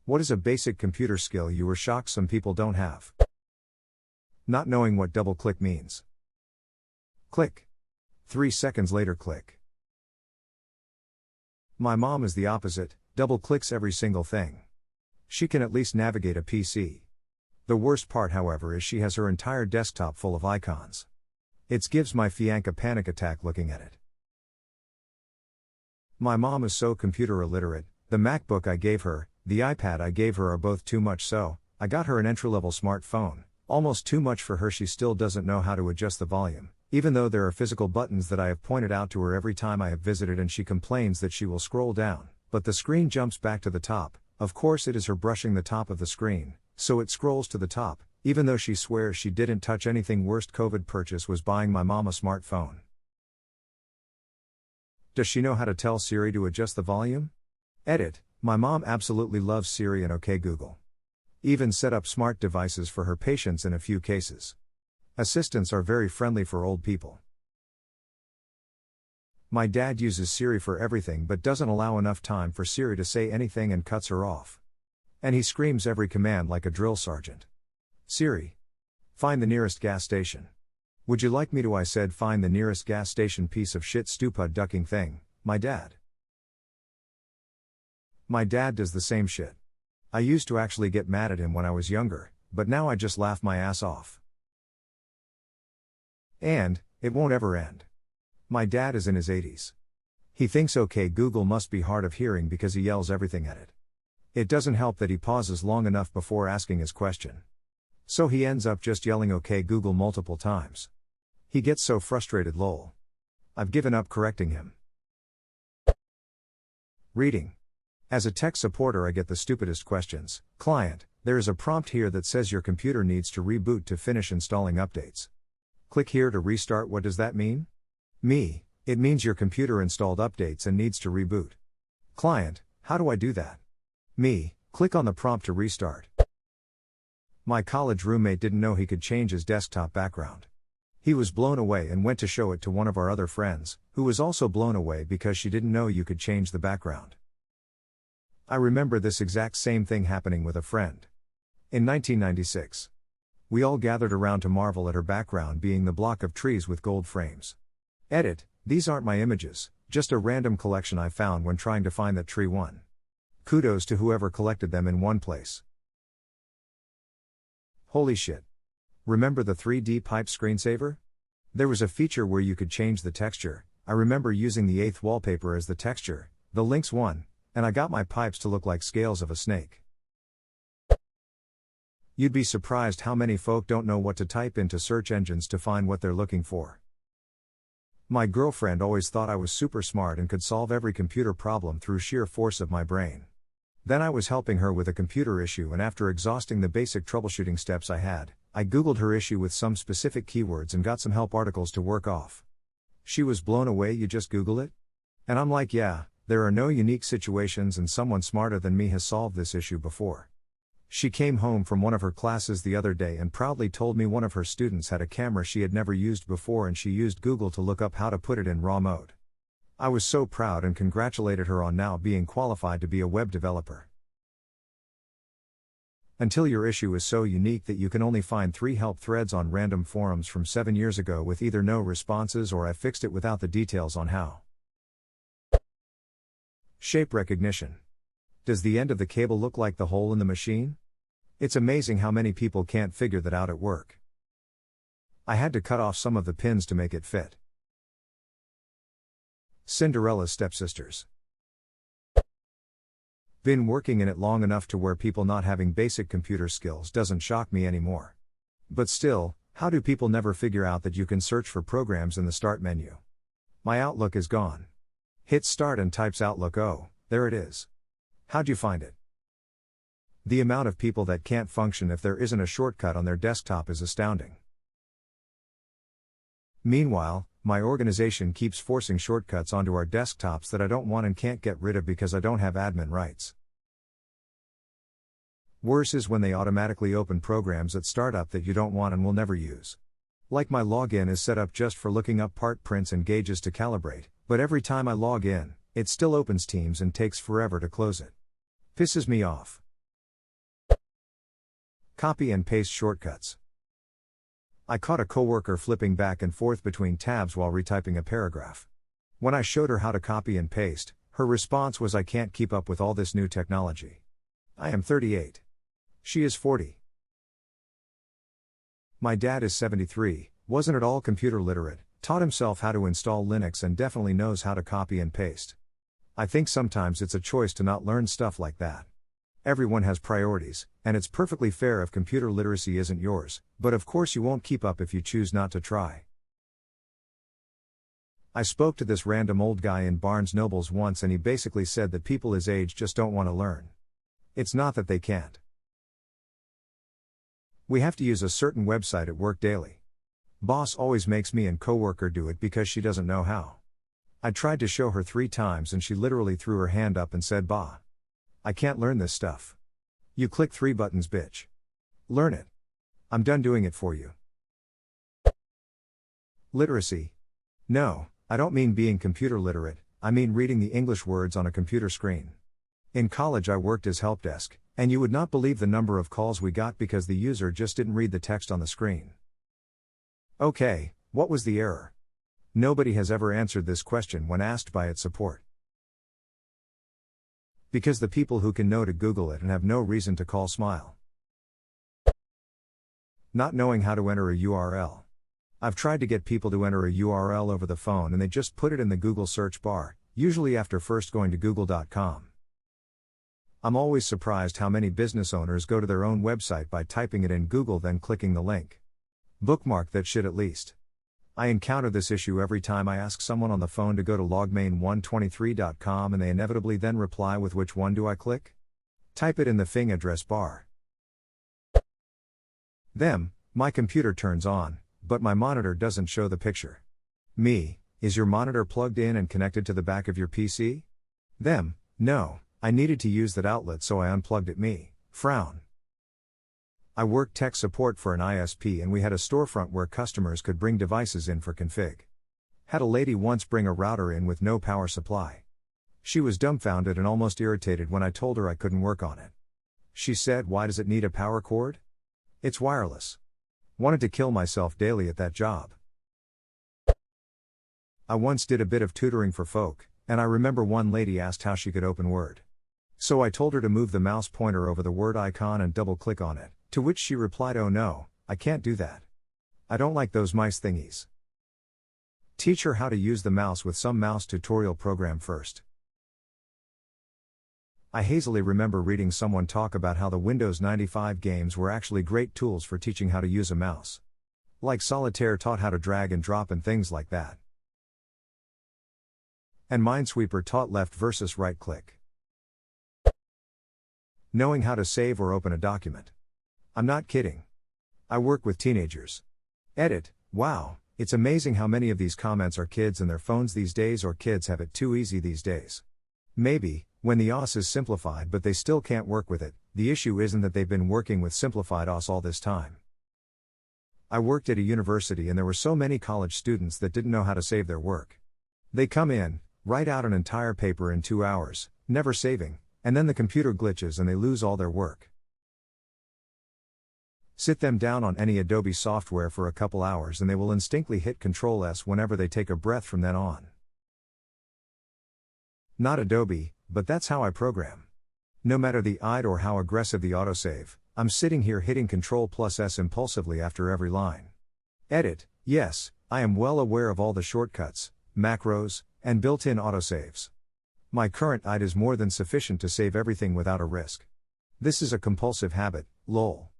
What is a basic computer skill you were shocked some people don't have? Not knowing what double-click means. Click. 3 seconds later, click. My mom is the opposite, double-clicks every single thing. She can at least navigate a PC. The worst part, however, is she has her entire desktop full of icons. It gives my fiancé a panic attack looking at it. My mom is so computer illiterate, the MacBook I gave her, the iPad I gave her are both too much, so I got her an entry-level smartphone, almost too much for her. She still doesn't know how to adjust the volume, even though there are physical buttons that I have pointed out to her every time I have visited, and she complains that she will scroll down, but the screen jumps back to the top. Of course it is her brushing the top of the screen, so it scrolls to the top, even though she swears she didn't touch anything. Worst COVID purchase was buying my mom a smartphone. Does she know how to tell Siri to adjust the volume? Edit. My mom absolutely loves Siri and OK Google. Even set up smart devices for her patients in a few cases. Assistants are very friendly for old people. My dad uses Siri for everything but doesn't allow enough time for Siri to say anything and cuts her off. And he screams every command like a drill sergeant. Siri. Find the nearest gas station. Would you like me to? I said find the nearest gas station, piece of shit, stupid ducking thing, my dad. My dad does the same shit. I used to actually get mad at him when I was younger, but now I just laugh my ass off. And it won't ever end. My dad is in his 80s. He thinks OK Google must be hard of hearing because he yells everything at it. It doesn't help that he pauses long enough before asking his question. So he ends up just yelling OK Google multiple times. He gets so frustrated, lol. I've given up correcting him. Reading. As a tech supporter, I get the stupidest questions. Client, there is a prompt here that says your computer needs to reboot to finish installing updates. Click here to restart. What does that mean? Me, it means your computer installed updates and needs to reboot. Client, how do I do that? Me, click on the prompt to restart. My college roommate didn't know he could change his desktop background. He was blown away and went to show it to one of our other friends, who was also blown away because she didn't know you could change the background. I remember this exact same thing happening with a friend. In 1996. We all gathered around to marvel at her background being the block of trees with gold frames. Edit, these aren't my images, just a random collection I found when trying to find that tree one. Kudos to whoever collected them in one place. Holy shit. Remember the 3D pipe screensaver? There was a feature where you could change the texture. I remember using the 8th wallpaper as the texture, the Lynx one, and I got my pipes to look like scales of a snake. You'd be surprised how many folk don't know what to type into search engines to find what they're looking for. My girlfriend always thought I was super smart and could solve every computer problem through sheer force of my brain. Then I was helping her with a computer issue, and after exhausting the basic troubleshooting steps I Googled her issue with some specific keywords and got some help articles to work off. She was blown away. You just Google it? And I'm like, yeah, there are no unique situations and someone smarter than me has solved this issue before. She came home from one of her classes the other day and proudly told me one of her students had a camera she had never used before and she used Google to look up how to put it in RAW mode. I was so proud and congratulated her on now being qualified to be a web developer. Until your issue is so unique that you can only find 3 help threads on random forums from 7 years ago with either no responses or I fixed it without the details on how. Shape recognition. Does the end of the cable look like the hole in the machine? It's amazing how many people can't figure that out at work. I had to cut off some of the pins to make it fit. Cinderella's stepsisters. Been working in it long enough to where people not having basic computer skills doesn't shock me anymore. But still, how do people never figure out that you can search for programs in the start menu? My Outlook is gone. Hit start and types Outlook. Oh, there it is. How'd you find it? The amount of people that can't function if there isn't a shortcut on their desktop is astounding. Meanwhile, my organization keeps forcing shortcuts onto our desktops that I don't want and can't get rid of because I don't have admin rights. Worse is when they automatically open programs at startup that you don't want and will never use. Like my login is set up just for looking up part prints and gauges to calibrate, but every time I log in, it still opens Teams and takes forever to close it. Pisses me off. Copy and paste shortcuts. I caught a coworker flipping back and forth between tabs while retyping a paragraph. When I showed her how to copy and paste, her response was, "I can't keep up with all this new technology." I am 38. She is 40. My dad is 73, wasn't at all computer literate, taught himself how to install Linux and definitely knows how to copy and paste. I think sometimes it's a choice to not learn stuff like that. Everyone has priorities, and it's perfectly fair if computer literacy isn't yours, but of course you won't keep up if you choose not to try. I spoke to this random old guy in Barnes Nobles once and he basically said that people his age just don't want to learn. It's not that they can't. We have to use a certain website at work daily. Boss always makes me and coworker do it because she doesn't know how. I tried to show her 3 times and she literally threw her hand up and said, "Bah. I can't learn this stuff. You click 3 buttons, bitch. Learn it. I'm done doing it for you." Literacy. No, I don't mean being computer literate, I mean reading the English words on a computer screen. In college I worked as help desk, and you would not believe the number of calls we got because the user just didn't read the text on the screen. Okay, what was the error? Nobody has ever answered this question when asked by its support. Because the people who can know to Google it and have no reason to call smile. Not knowing how to enter a URL. I've tried to get people to enter a URL over the phone and they just put it in the Google search bar, usually after first going to google.com. I'm always surprised how many business owners go to their own website by typing it in Google then clicking the link. Bookmark that shit at least. I encounter this issue every time I ask someone on the phone to go to logmain123.com and they inevitably then reply with, "Which one do I click?" Type it in the Fing address bar. My computer turns on, but my monitor doesn't show the picture. Me, is your monitor plugged in and connected to the back of your PC? No, I needed to use that outlet so I unplugged it. Me, frown. I worked tech support for an ISP and we had a storefront where customers could bring devices in for config. Had a lady once bring a router in with no power supply. She was dumbfounded and almost irritated when I told her I couldn't work on it. She said, "Why does it need a power cord? It's wireless." Wanted to kill myself daily at that job. I once did a bit of tutoring for folk, and I remember one lady asked how she could open Word. So I told her to move the mouse pointer over the Word icon and double-click on it, to which she replied, "Oh no, I can't do that. I don't like those mice thingies." Teach her how to use the mouse with some mouse tutorial program first. I hazily remember reading someone talk about how the Windows 95 games were actually great tools for teaching how to use a mouse. Like Solitaire taught how to drag and drop and things like that. And Minesweeper taught left versus right click. Knowing how to save or open a document. I'm not kidding. I work with teenagers. Edit, wow, it's amazing how many of these comments are kids and their phones these days, or kids have it too easy these days. Maybe, when the OS is simplified but they still can't work with it, the issue isn't that they've been working with simplified OS all this time. I worked at a university and there were so many college students that didn't know how to save their work. They come in, write out an entire paper in 2 hours, never saving, and then the computer glitches and they lose all their work. Sit them down on any Adobe software for a couple hours and they will instinctively hit Ctrl+S whenever they take a breath from then on. Not Adobe, but that's how I program. No matter the ID or how aggressive the autosave, I'm sitting here hitting Ctrl+S impulsively after every line. Edit, yes, I am well aware of all the shortcuts, macros, and built-in autosaves. My current ID is more than sufficient to save everything without a risk. This is a compulsive habit, lol.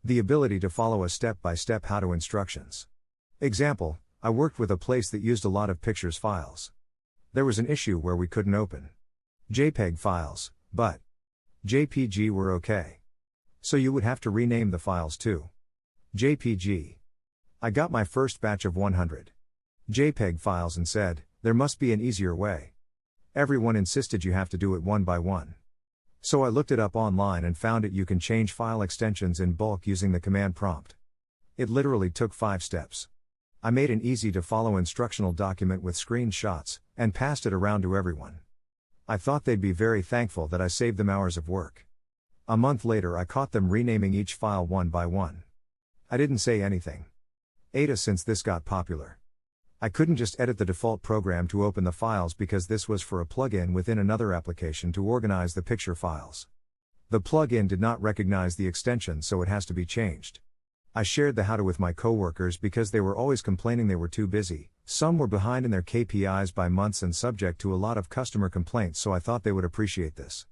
The ability to follow a step-by-step how-to instructions. Example, I worked with a place that used a lot of pictures files. There was an issue where we couldn't open JPEG files, but JPG were okay. So you would have to rename the files to JPG. I got my first batch of 100 JPEG files and said, there must be an easier way. Everyone insisted you have to do it one by one. So I looked it up online and found you can change file extensions in bulk using the command prompt. It literally took 5 steps. I made an easy-to-follow instructional document with screenshots, and passed it around to everyone. I thought they'd be very thankful that I saved them hours of work. A month later I caught them renaming each file one by one. I didn't say anything. Ada, since this got popular. I couldn't just edit the default program to open the files because this was for a plugin within another application to organize the picture files. The plugin did not recognize the extension, so it has to be changed. I shared the how-to with my coworkers because they were always complaining they were too busy. Some were behind in their KPIs by months and subject to a lot of customer complaints, so I thought they would appreciate this.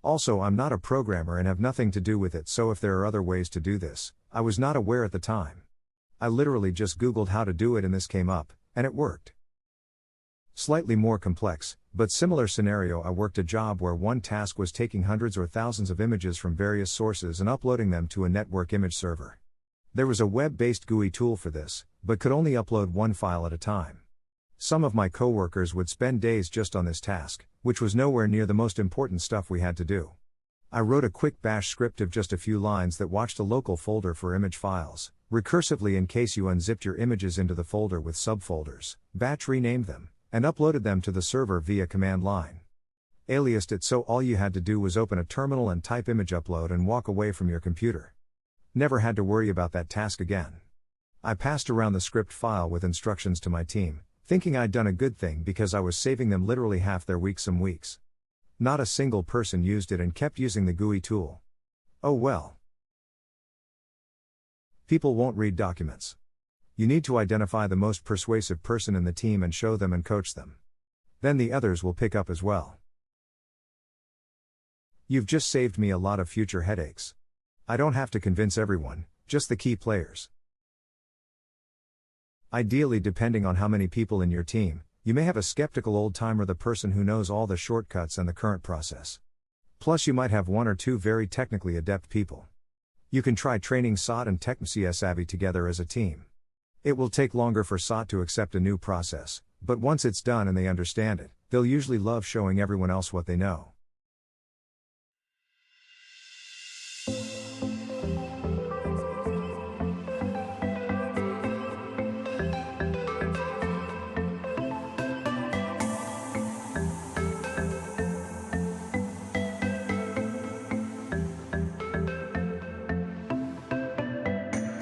Also, I'm not a programmer and have nothing to do with it, so if there are other ways to do this, I was not aware at the time. I literally just Googled how to do it and this came up, and it worked. Slightly more complex, but similar scenario. I worked a job where one task was taking hundreds or thousands of images from various sources and uploading them to a network image server. There was a web-based GUI tool for this, but could only upload one file at a time. Some of my coworkers would spend days just on this task, which was nowhere near the most important stuff we had to do. I wrote a quick bash script of just a few lines that watched a local folder for image files, recursively in case you unzipped your images into the folder with subfolders, batch renamed them, and uploaded them to the server via command line. Aliased it so all you had to do was open a terminal and type image upload and walk away from your computer. Never had to worry about that task again. I passed around the script file with instructions to my team, thinking I'd done a good thing because I was saving them literally half their week some weeks. Not a single person used it and kept using the GUI tool. Oh well. People won't read documents. You need to identify the most persuasive person in the team and show them and coach them. Then the others will pick up as well. You've just saved me a lot of future headaches. I don't have to convince everyone, just the key players. Ideally, depending on how many people in your team, you may have a skeptical old-timer, the person who knows all the shortcuts and the current process. Plus you might have one or two very technically adept people. You can try training SOT and TechCS savvy together as a team. It will take longer for SOT to accept a new process, but once it's done and they understand it, they'll usually love showing everyone else what they know.